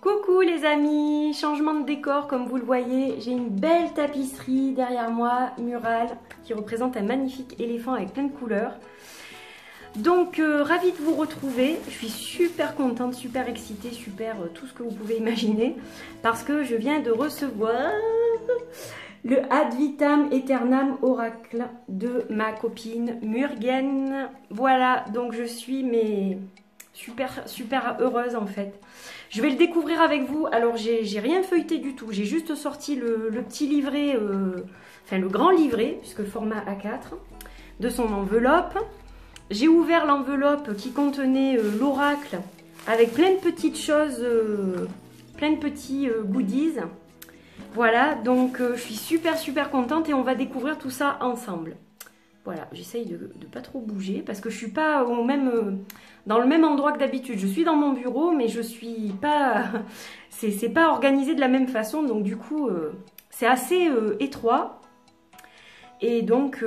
Coucou les amis, changement de décor comme vous le voyez, j'ai une belle tapisserie derrière moi, murale, qui représente un magnifique éléphant avec plein de couleurs. Donc ravie de vous retrouver, je suis super contente, super excitée, super tout ce que vous pouvez imaginer, parce que je viens de recevoir le Ad Vitam Aeternam Oracle de ma copine Murugen. Voilà, donc je suis super heureuse en fait. Je vais le découvrir avec vous. Alors j'ai rien feuilleté du tout, j'ai juste sorti le petit livret, enfin le grand livret, puisque le format A4, de son enveloppe. J'ai ouvert l'enveloppe qui contenait l'oracle avec plein de petites choses, plein de petits goodies. Voilà, donc je suis super contente et on va découvrir tout ça ensemble. Voilà, j'essaye de pas trop bouger parce que je suis pas dans le même endroit que d'habitude. Je suis dans mon bureau, mais je suis pas, c'est pas organisé de la même façon, donc du coup c'est assez étroit. Et donc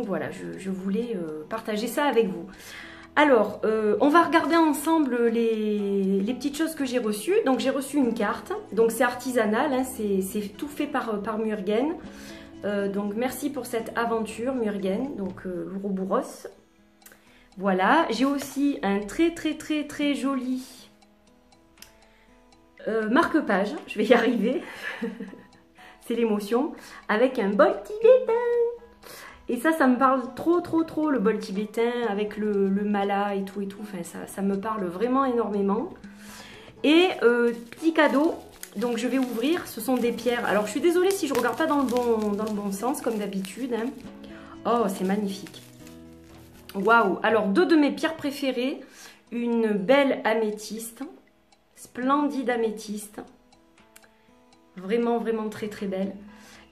voilà, je voulais partager ça avec vous. Alors, on va regarder ensemble les petites choses que j'ai reçues. Donc j'ai reçu une carte, donc c'est artisanal, hein, c'est tout fait par Murugen. Donc merci pour cette aventure Murugen, donc l'Ouroboros. Voilà, j'ai aussi un très joli marque-page, je vais y arriver. C'est l'émotion, avec un bol tibétain. Et ça me parle trop, le bol tibétain, avec le mala et tout. Enfin, ça me parle vraiment énormément. Et petit cadeau, donc je vais ouvrir, ce sont des pierres. Alors, je suis désolée si je ne regarde pas dans le bon sens, comme d'habitude. Hein. Oh, c'est magnifique. Waouh! Alors, deux de mes pierres préférées, une belle améthyste, splendide améthyste. Vraiment très belle.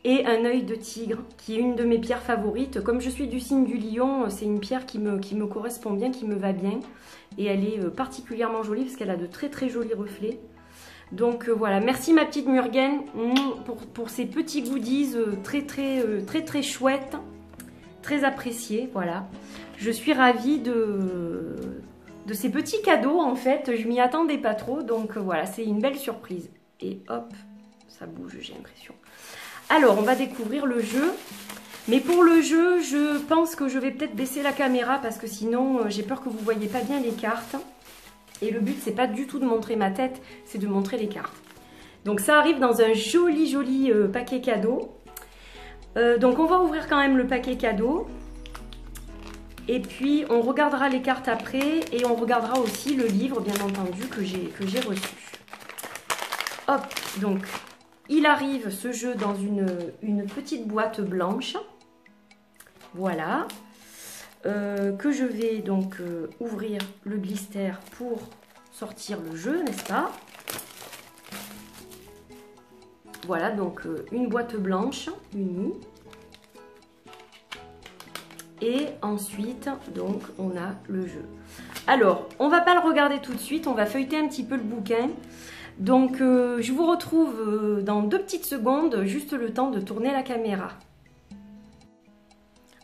Et un œil de tigre, qui est une de mes pierres favorites. Comme je suis du signe du lion, c'est une pierre qui me correspond bien, qui me va bien. Et elle est particulièrement jolie parce qu'elle a de très jolis reflets. Donc voilà, merci ma petite Murugen pour ces petits goodies très chouettes, très appréciés. Voilà, je suis ravie de ces petits cadeaux en fait. Je m'y attendais pas trop, donc voilà, c'est une belle surprise. Et hop, ça bouge, j'ai l'impression. Alors, on va découvrir le jeu. Mais pour le jeu, je pense que je vais peut-être baisser la caméra parce que sinon, j'ai peur que vous ne voyez pas bien les cartes. Et le but, c'est pas du tout de montrer ma tête, c'est de montrer les cartes. Donc, ça arrive dans un joli paquet cadeau. Donc, on va ouvrir quand même le paquet cadeau. Et puis, on regardera les cartes après. Et on regardera aussi le livre, bien entendu, que j'ai reçu. Hop, donc... Il arrive ce jeu dans une petite boîte blanche, voilà, que je vais donc ouvrir le blister pour sortir le jeu, n'est-ce pas? Voilà, donc une boîte blanche unie. Et ensuite, donc, on a le jeu. Alors, on ne va pas le regarder tout de suite, on va feuilleter un petit peu le bouquin. Donc, je vous retrouve dans 2 petites secondes, juste le temps de tourner la caméra.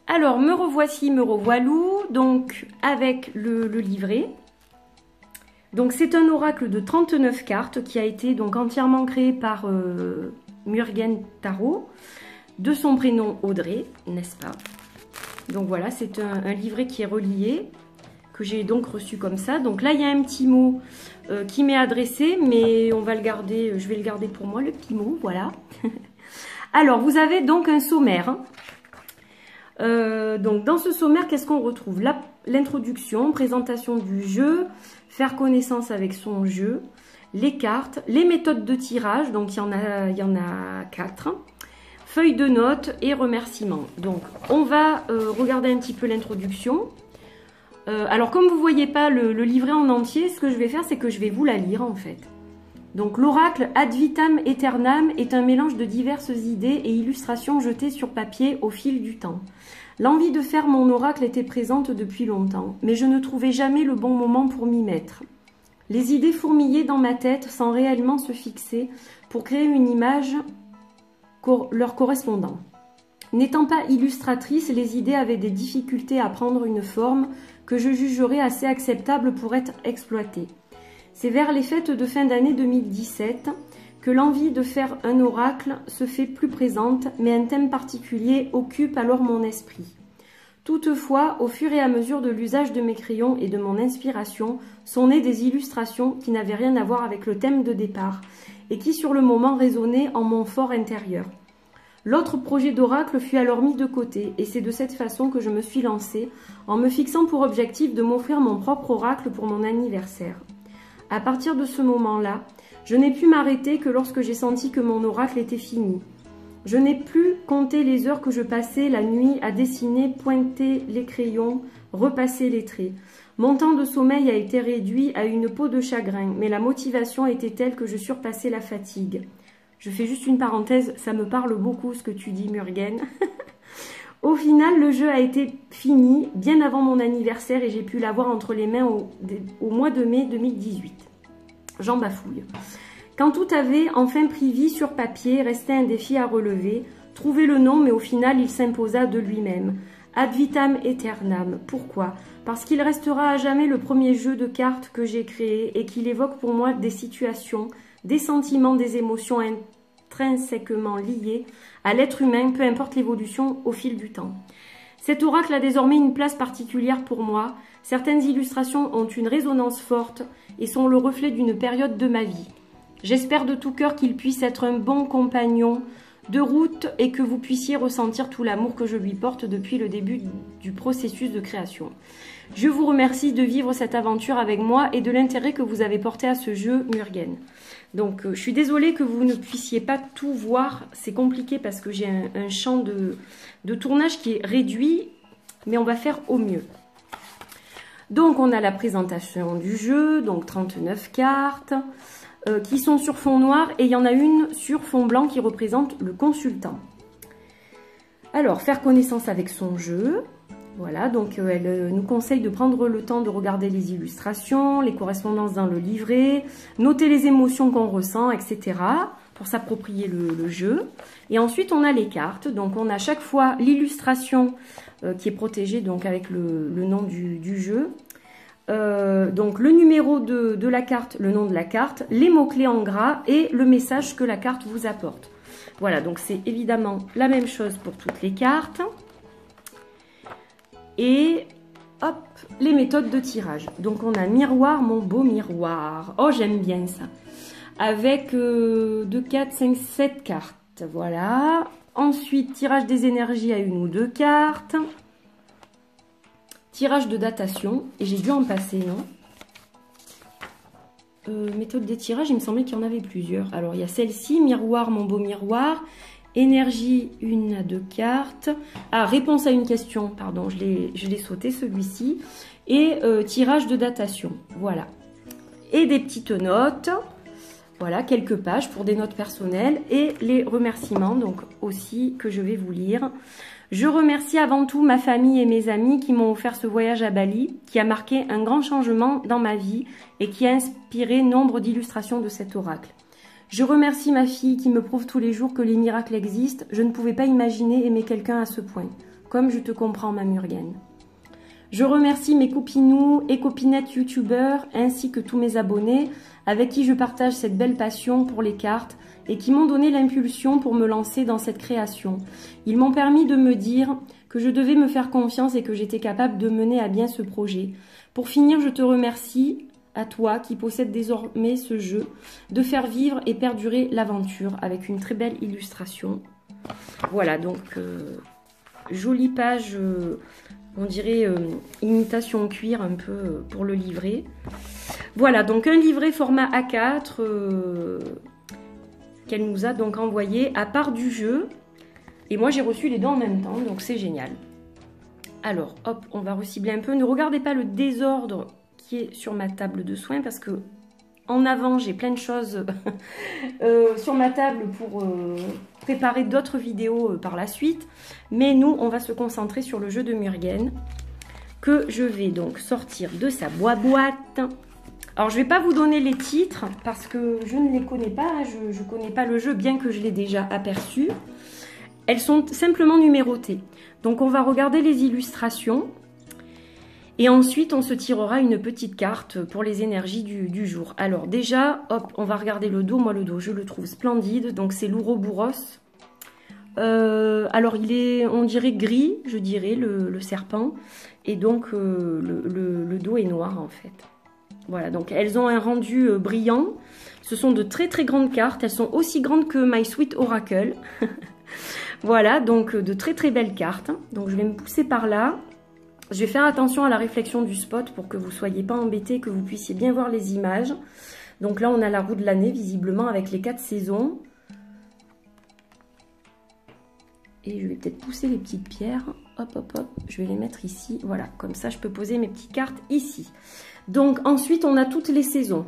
Alors, me revoici, me revoilou, donc avec le livret. Donc, c'est un oracle de 39 cartes qui a été donc entièrement créé par Murugen Tarot, de son prénom Audrey, n'est-ce pas? Donc voilà, c'est un livret qui est relié, que j'ai donc reçu comme ça. Donc là, il y a un petit mot qui m'est adressé, mais on va le garder, je vais le garder pour moi, le petit mot, voilà. Alors, vous avez donc un sommaire. Donc, dans ce sommaire, qu'est-ce qu'on retrouve? L'introduction, présentation du jeu, faire connaissance avec son jeu, les cartes, les méthodes de tirage, donc il y en a 4, feuille de notes et remerciements. Donc, on va regarder un petit peu l'introduction. Alors, comme vous ne voyez pas le livret en entier, ce que je vais faire, c'est que je vais vous la lire, en fait. Donc, l'oracle Ad Vitam Aeternam est un mélange de diverses idées et illustrations jetées sur papier au fil du temps. L'envie de faire mon oracle était présente depuis longtemps, mais je ne trouvais jamais le bon moment pour m'y mettre. Les idées fourmillaient dans ma tête sans réellement se fixer pour créer une image leur correspondant. N'étant pas illustratrice, les idées avaient des difficultés à prendre une forme que je jugerais assez acceptable pour être exploitée. C'est vers les fêtes de fin d'année 2017 que l'envie de faire un oracle se fait plus présente, mais un thème particulier occupe alors mon esprit. Toutefois, au fur et à mesure de l'usage de mes crayons et de mon inspiration, sont nées des illustrations qui n'avaient rien à voir avec le thème de départ et qui sur le moment résonnaient en mon fort intérieur. L'autre projet d'oracle fut alors mis de côté et c'est de cette façon que je me suis lancée en me fixant pour objectif de m'offrir mon propre oracle pour mon anniversaire. À partir de ce moment-là, je n'ai pu m'arrêter que lorsque j'ai senti que mon oracle était fini. Je n'ai plus compté les heures que je passais la nuit à dessiner, pointer les crayons, repasser les traits. Mon temps de sommeil a été réduit à une peau de chagrin, mais la motivation était telle que je surpassais la fatigue. Je fais juste une parenthèse, ça me parle beaucoup ce que tu dis, Murugen. Au final, le jeu a été fini bien avant mon anniversaire et j'ai pu l'avoir entre les mains au mois de mai 2018. J'en bafouille. Quand tout avait enfin pris vie sur papier, restait un défi à relever, trouver le nom, mais au final il s'imposa de lui-même. Ad vitam aeternam. Pourquoi? Parce qu'il restera à jamais le premier jeu de cartes que j'ai créé et qu'il évoque pour moi des situations, des sentiments, des émotions intrinsèquement liées à l'être humain, peu importe l'évolution au fil du temps. Cet oracle a désormais une place particulière pour moi. Certaines illustrations ont une résonance forte et sont le reflet d'une période de ma vie. J'espère de tout cœur qu'il puisse être un bon compagnon de route et que vous puissiez ressentir tout l'amour que je lui porte depuis le début du processus de création. Je vous remercie de vivre cette aventure avec moi et de l'intérêt que vous avez porté à ce jeu, Murugen. Donc, je suis désolée que vous ne puissiez pas tout voir. C'est compliqué parce que j'ai un champ de tournage qui est réduit, mais on va faire au mieux. Donc, on a la présentation du jeu, donc 39 cartes. Qui sont sur fond noir et il y en a une sur fond blanc qui représente le consultant. Alors, faire connaissance avec son jeu. Voilà, donc elle nous conseille de prendre le temps de regarder les illustrations, les correspondances dans le livret, noter les émotions qu'on ressent, etc. pour s'approprier le jeu. Et ensuite, on a les cartes. Donc, on a chaque fois l'illustration qui est protégée donc avec le nom du jeu. Donc le numéro de la carte, le nom de la carte, les mots-clés en gras et le message que la carte vous apporte. Voilà, donc c'est évidemment la même chose pour toutes les cartes. Et hop, les méthodes de tirage. Donc on a miroir, mon beau miroir. Oh, j'aime bien ça. Avec 2, 4, 5, 7 cartes. Voilà. Ensuite, tirage des énergies à 1 ou 2 cartes. Tirage de datation, et j'ai dû en passer, non? Méthode des tirages, il me semblait qu'il y en avait plusieurs. Alors, il y a celle-ci, miroir, mon beau miroir. Énergie, 1 à 2 cartes. Ah, réponse à une question, pardon, je l'ai sauté celui-ci. Et tirage de datation, voilà. Et des petites notes, voilà, quelques pages pour des notes personnelles. Et les remerciements, donc aussi, que je vais vous lire. Je remercie avant tout ma famille et mes amis qui m'ont offert ce voyage à Bali, qui a marqué un grand changement dans ma vie et qui a inspiré nombre d'illustrations de cet oracle. Je remercie ma fille qui me prouve tous les jours que les miracles existent. Je ne pouvais pas imaginer aimer quelqu'un à ce point. Comme je te comprends, ma Murugen. Je remercie mes copinous et copinettes youtubeurs ainsi que tous mes abonnés avec qui je partage cette belle passion pour les cartes et qui m'ont donné l'impulsion pour me lancer dans cette création. Ils m'ont permis de me dire que je devais me faire confiance et que j'étais capable de mener à bien ce projet. Pour finir, je te remercie, à toi qui possède désormais ce jeu, de faire vivre et perdurer l'aventure avec une très belle illustration. Voilà, donc jolie page, on dirait imitation cuir un peu pour le livret. Voilà, donc un livret format A4 qu'elle nous a donc envoyé à part du jeu. Et moi j'ai reçu les deux en même temps, donc c'est génial. Alors, hop, on va recibler un peu. Ne regardez pas le désordre qui est sur ma table de soins parce que en avant j'ai plein de choses sur ma table pour préparer d'autres vidéos par la suite. Mais nous, on va se concentrer sur le jeu de Murugen que je vais donc sortir de sa boîte. Alors, je ne vais pas vous donner les titres parce que je ne les connais pas. Je ne connais pas le jeu, bien que je l'ai déjà aperçu. Elles sont simplement numérotées. Donc, on va regarder les illustrations. Et ensuite, on se tirera une petite carte pour les énergies du jour. Alors déjà, hop, on va regarder le dos. Moi, le dos, je le trouve splendide. Donc, c'est l'Ouroboros. Alors, il est, on dirait gris, je dirais, le serpent. Et donc, le dos est noir, en fait. Voilà, donc elles ont un rendu brillant. Ce sont de très très grandes cartes. Elles sont aussi grandes que My Sweet Oracle. Voilà, donc de très très belles cartes. Donc, je vais me pousser par là. Je vais faire attention à la réflexion du spot pour que vous ne soyez pas embêtés, que vous puissiez bien voir les images. Donc là, on a la roue de l'année, visiblement, avec les 4 saisons. Et je vais peut-être pousser les petites pierres. Hop, hop, hop. Je vais les mettre ici. Voilà, comme ça, je peux poser mes petites cartes ici. Donc ensuite, on a toutes les saisons.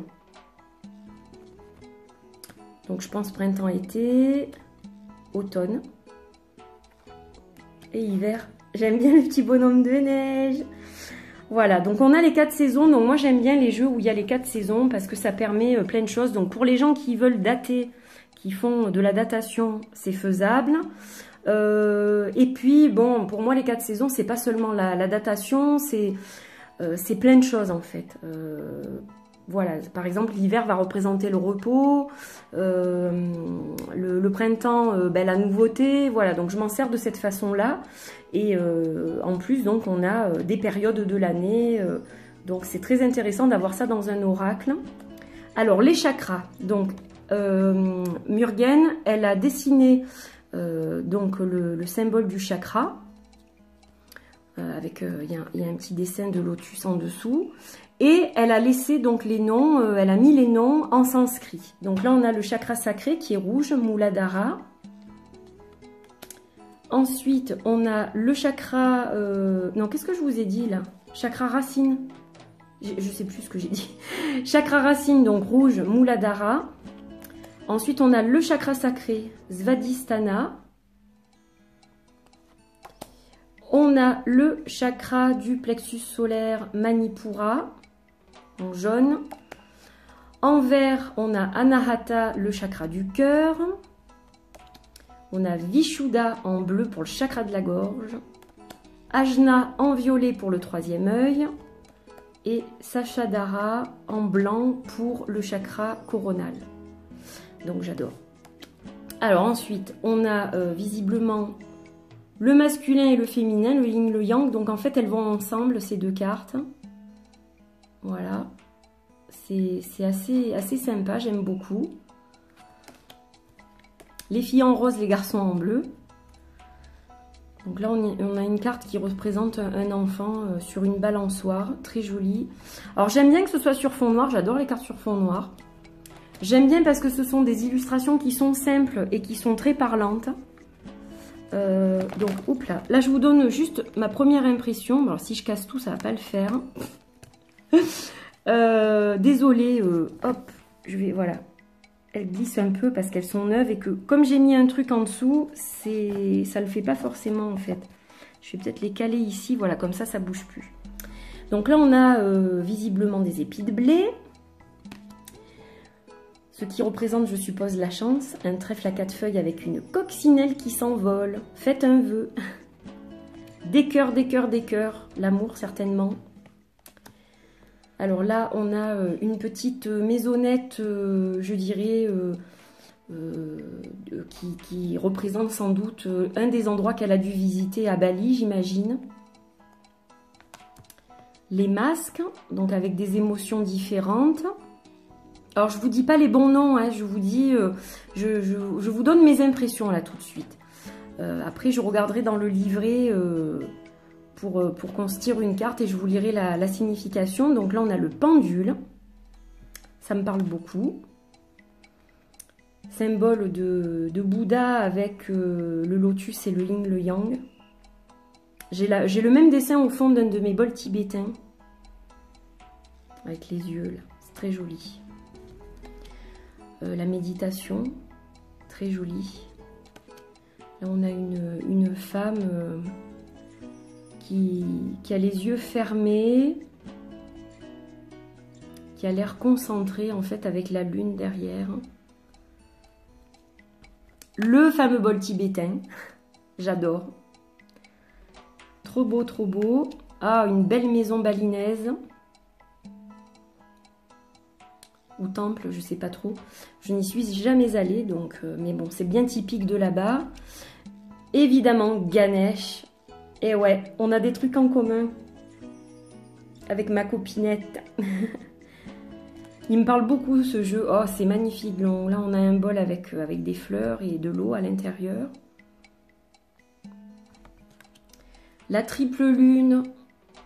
Donc je pense printemps-été, automne et hiver. J'aime bien le petit bonhomme de neige. Voilà, donc on a les 4 saisons. Donc moi, j'aime bien les jeux où il y a les 4 saisons parce que ça permet plein de choses. Donc pour les gens qui veulent dater, qui font de la datation, c'est faisable. Et puis, bon, pour moi, les 4 saisons, c'est pas seulement la datation, c'est plein de choses en fait. Voilà, par exemple, l'hiver va représenter le repos, le printemps, ben, la nouveauté, voilà, donc je m'en sers de cette façon-là. Et en plus, donc, on a des périodes de l'année, donc c'est très intéressant d'avoir ça dans un oracle. Alors, les chakras, donc, Murugan, elle a dessiné donc le symbole du chakra, avec, il y a un petit dessin de lotus en dessous. Et elle a laissé donc les noms, elle a mis les noms en sanskrit. Donc là, on a le chakra sacré qui est rouge, Muladhara. Ensuite, on a le chakra... non, qu'est-ce que je vous ai dit là? Chakra racine. Je ne sais plus ce que j'ai dit. Chakra racine, donc rouge, Muladhara. Ensuite, on a le chakra sacré, Svadhisthana. On a le chakra du plexus solaire, Manipura, en jaune. En vert, on a Anahata, le chakra du cœur. On a Vishuddha en bleu pour le chakra de la gorge. Ajna en violet pour le 3e œil. Et Sachadhara en blanc pour le chakra coronal. Donc j'adore. Alors ensuite, on a visiblement le masculin et le féminin, le yin, le yang. Donc en fait, elles vont ensemble, ces deux cartes. Voilà. C'est assez sympa, j'aime beaucoup. Les filles en rose, les garçons en bleu. Donc là, on a une carte qui représente un enfant sur une balançoire, très jolie. Alors j'aime bien que ce soit sur fond noir, j'adore les cartes sur fond noir. J'aime bien parce que ce sont des illustrations qui sont simples et qui sont très parlantes. Donc, oups là, je vous donne juste ma première impression. Alors si je casse tout, ça va pas le faire. Désolée, hop, je vais, voilà. Elles glissent un peu parce qu'elles sont neuves et que comme j'ai mis un truc en dessous, ça le fait pas forcément en fait. Je vais peut-être les caler ici, voilà, comme ça bouge plus. Donc là, on a visiblement des épis de blé. Ce qui représente, je suppose, la chance. Un trèfle à 4 feuilles avec une coccinelle qui s'envole. Faites un vœu. Des cœurs, des cœurs, des cœurs. L'amour, certainement. Alors là, on a une petite maisonnette, je dirais, qui représente sans doute un des endroits qu'elle a dû visiter à Bali, j'imagine. Les masques, donc avec des émotions différentes. Alors, je ne vous dis pas les bons noms, hein, je vous dis, je vous donne mes impressions là tout de suite. Après, je regarderai dans le livret pour qu'on se tire une carte et je vous lirai la signification. Donc là, on a le pendule. Ça me parle beaucoup. Symbole de Bouddha avec le lotus et le yin, le yang. J'ai le même dessin au fond d'un de mes bols tibétains. Avec les yeux, là. C'est très joli. La méditation, très jolie. Là, on a une femme qui a les yeux fermés, qui a l'air concentrée en fait avec la lune derrière. Le fameux bol tibétain, j'adore. Trop beau, trop beau. Ah, une belle maison balinaise. Ou temple, je sais pas trop. Je n'y suis jamais allée, donc, mais bon, c'est bien typique de là-bas. Évidemment, Ganesh. Et ouais, on a des trucs en commun avec ma copinette. Il me parle beaucoup ce jeu. Oh, c'est magnifique. Là, on a un bol avec des fleurs et de l'eau à l'intérieur. La triple lune.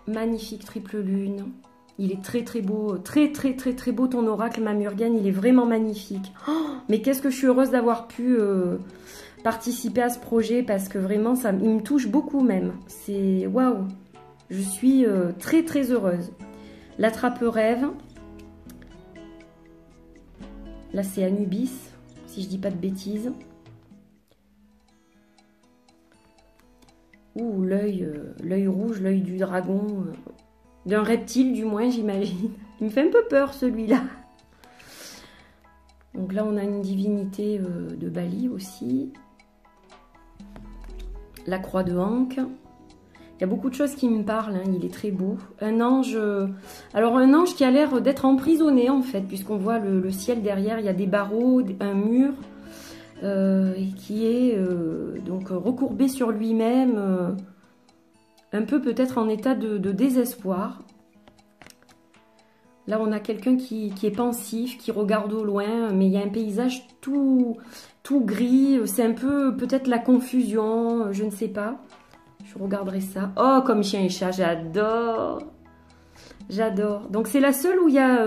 Magnifique triple lune. Il est très très beau. Très très très très beau ton oracle, ma Murgane. Il est vraiment magnifique. Oh, mais qu'est-ce que je suis heureuse d'avoir pu participer à ce projet parce que vraiment, il me touche beaucoup même. C'est waouh. Je suis très très heureuse. L'attrape-rêve. Là, c'est Anubis, si je dis pas de bêtises. Ouh, l'œil rouge, l'œil du dragon. D'un reptile, du moins, j'imagine. Il me fait un peu peur, celui-là. Donc là, on a une divinité de Bali aussi. La croix de Ankh. Il y a beaucoup de choses qui me parlent, hein. Il est très beau. Un ange, alors un ange qui a l'air d'être emprisonné en fait, puisqu'on voit le ciel derrière, il y a des barreaux, un mur, et qui est donc recourbé sur lui-même, un peu peut-être en état de désespoir. Là on a quelqu'un qui est pensif, qui regarde au loin, mais il y a un paysage tout gris, c'est un peu peut-être la confusion, je ne sais pas. Je regarderai ça. Oh, comme chien et chat, j'adore. J'adore. Donc, c'est la seule où il y a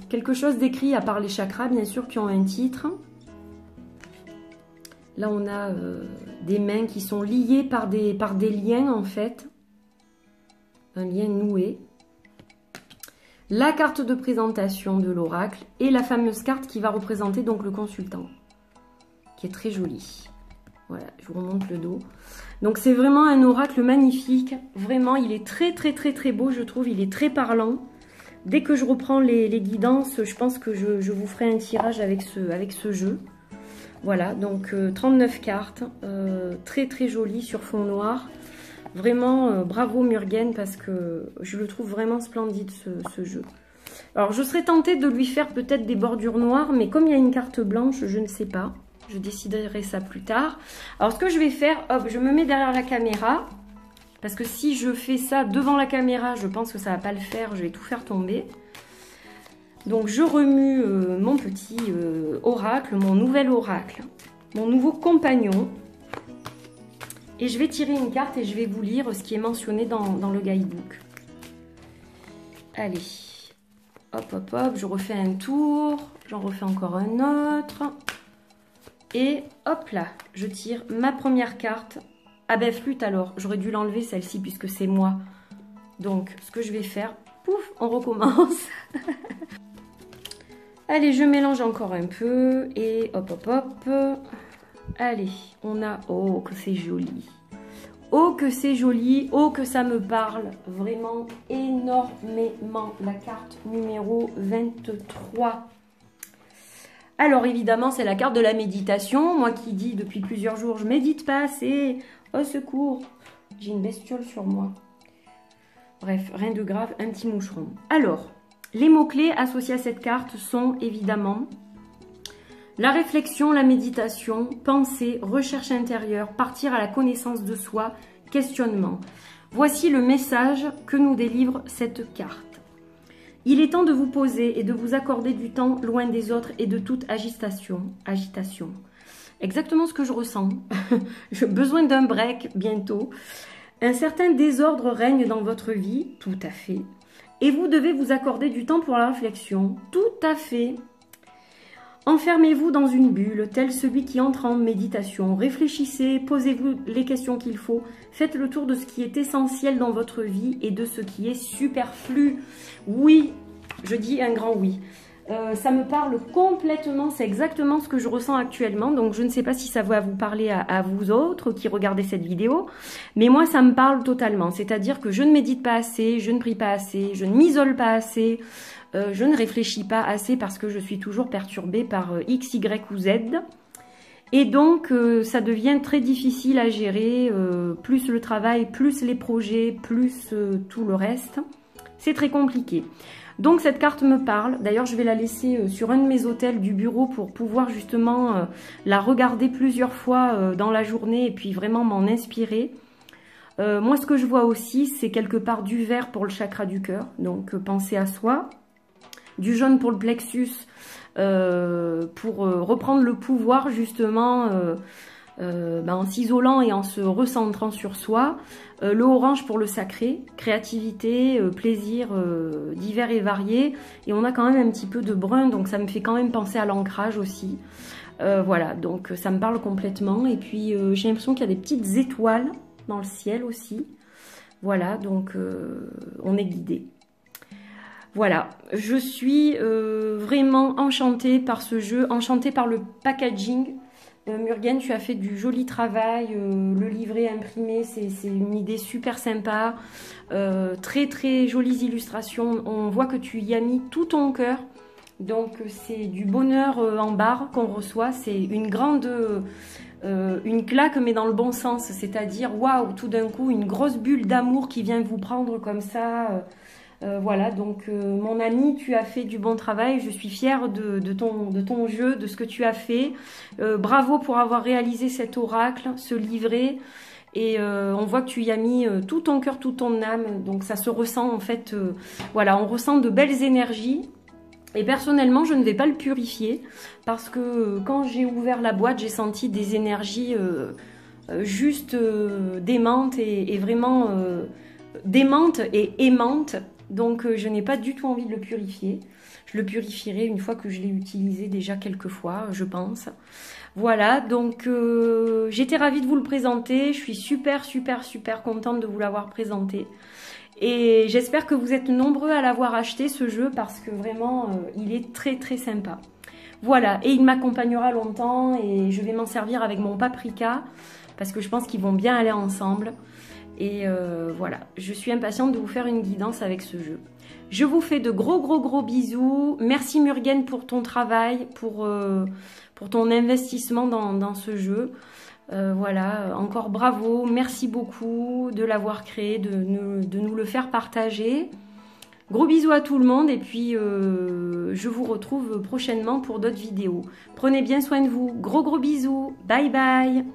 quelque chose d'écrit, à part les chakras, bien sûr, qui ont un titre. Là, on a des mains qui sont liées par des liens, en fait. Un lien noué. La carte de présentation de l'oracle et la fameuse carte qui va représenter donc le consultant, qui est très jolie. Voilà, je vous remonte le dos. Donc c'est vraiment un oracle magnifique. Vraiment, il est très très très très beau, je trouve. Il est très parlant. Dès que je reprends les guidances, je pense que je vous ferai un tirage avec ce jeu. Voilà, donc 39 cartes. Très très joli sur fond noir. Vraiment, bravo Murgane, parce que je le trouve vraiment splendide ce jeu. Alors je serais tentée de lui faire peut-être des bordures noires, mais comme il y a une carte blanche, je ne sais pas. Je déciderai ça plus tard. Alors, ce que je vais faire, hop, je me mets derrière la caméra. Parce que si je fais ça devant la caméra, je pense que ça ne va pas le faire. Je vais tout faire tomber. Donc, je remue mon petit oracle, mon nouvel oracle, mon nouveau compagnon. Et je vais tirer une carte et je vais vous lire ce qui est mentionné dans le guidebook. Allez. Hop, hop, hop. Je refais un tour. J'en refais encore un autre. Et hop là, je tire ma première carte. Ah ben flûte alors, j'aurais dû l'enlever celle-ci puisque c'est moi. Donc ce que je vais faire, pouf, on recommence. Allez, je mélange encore un peu et hop hop hop. Allez, on a... Oh que c'est joli. Oh que c'est joli, oh que ça me parle vraiment énormément. La carte numéro 23. Alors évidemment, c'est la carte de la méditation. Moi qui dis depuis plusieurs jours, je médite pas assez. Au secours, j'ai une bestiole sur moi. Bref, rien de grave, un petit moucheron. Alors, les mots-clés associés à cette carte sont évidemment la réflexion, la méditation, pensée, recherche intérieure, partir à la connaissance de soi, questionnement. Voici le message que nous délivre cette carte. Il est temps de vous poser et de vous accorder du temps loin des autres et de toute agitation. Exactement ce que je ressens. J'ai besoin d'un break bientôt. Un certain désordre règne dans votre vie, tout à fait. Et vous devez vous accorder du temps pour la réflexion, tout à fait. Enfermez-vous dans une bulle, tel celui qui entre en méditation. Réfléchissez, posez-vous les questions qu'il faut. Faites le tour de ce qui est essentiel dans votre vie et de ce qui est superflu. Oui, je dis un grand oui. Ça me parle complètement, c'est exactement ce que je ressens actuellement. Donc je ne sais pas si ça va vous parler à vous autres qui regardez cette vidéo. Mais moi, ça me parle totalement. C'est-à-dire que je ne médite pas assez, je ne prie pas assez, je ne m'isole pas assez. Je ne réfléchis pas assez parce que je suis toujours perturbée par X, Y ou Z. Et donc, ça devient très difficile à gérer, plus le travail, plus les projets, plus tout le reste. C'est très compliqué. Donc, cette carte me parle. D'ailleurs, je vais la laisser sur un de mes hôtels du bureau pour pouvoir justement la regarder plusieurs fois dans la journée et puis vraiment m'en inspirer. Moi, ce que je vois aussi, c'est quelque part du vert pour le chakra du cœur. Donc, pensez à soi. Du jaune pour le plexus, pour reprendre le pouvoir justement en s'isolant et en se recentrant sur soi. Le orange pour le sacré, créativité, plaisir divers et variés. Et on a quand même un petit peu de brun, donc ça me fait quand même penser à l'ancrage aussi. Voilà, donc ça me parle complètement. Et puis j'ai l'impression qu'il y a des petites étoiles dans le ciel aussi. Voilà, donc on est guidé. Voilà, je suis vraiment enchantée par ce jeu, enchantée par le packaging. Murugen, tu as fait du joli travail, le livret imprimé, c'est une idée super sympa. Très très jolies illustrations, on voit que tu y as mis tout ton cœur. Donc c'est du bonheur en barre qu'on reçoit, c'est une grande... une claque mais dans le bon sens, c'est-à-dire waouh, tout d'un coup une grosse bulle d'amour qui vient vous prendre comme ça. Voilà, donc mon ami, tu as fait du bon travail, je suis fière de ton jeu, de ce que tu as fait. Bravo pour avoir réalisé cet oracle, ce livret. Et on voit que tu y as mis tout ton cœur, toute ton âme, donc ça se ressent en fait, voilà, on ressent de belles énergies. Et personnellement, je ne vais pas le purifier parce que quand j'ai ouvert la boîte, j'ai senti des énergies juste démentes et vraiment démentes et aimantes. Donc je n'ai pas du tout envie de le purifier. Je le purifierai une fois que je l'ai utilisé déjà quelques fois, je pense. Voilà, donc j'étais ravie de vous le présenter. Je suis super contente de vous l'avoir présenté. Et j'espère que vous êtes nombreux à l'avoir acheté ce jeu parce que vraiment il est très sympa. Voilà, et il m'accompagnera longtemps et je vais m'en servir avec mon paprika parce que je pense qu'ils vont bien aller ensemble. Et voilà, je suis impatiente de vous faire une guidance avec ce jeu. Je vous fais de gros bisous. Merci Murugen pour ton travail, pour ton investissement dans ce jeu. Voilà, encore bravo, merci beaucoup de l'avoir créé, de nous le faire partager. Gros bisous à tout le monde et puis je vous retrouve prochainement pour d'autres vidéos. Prenez bien soin de vous, gros bisous, bye bye.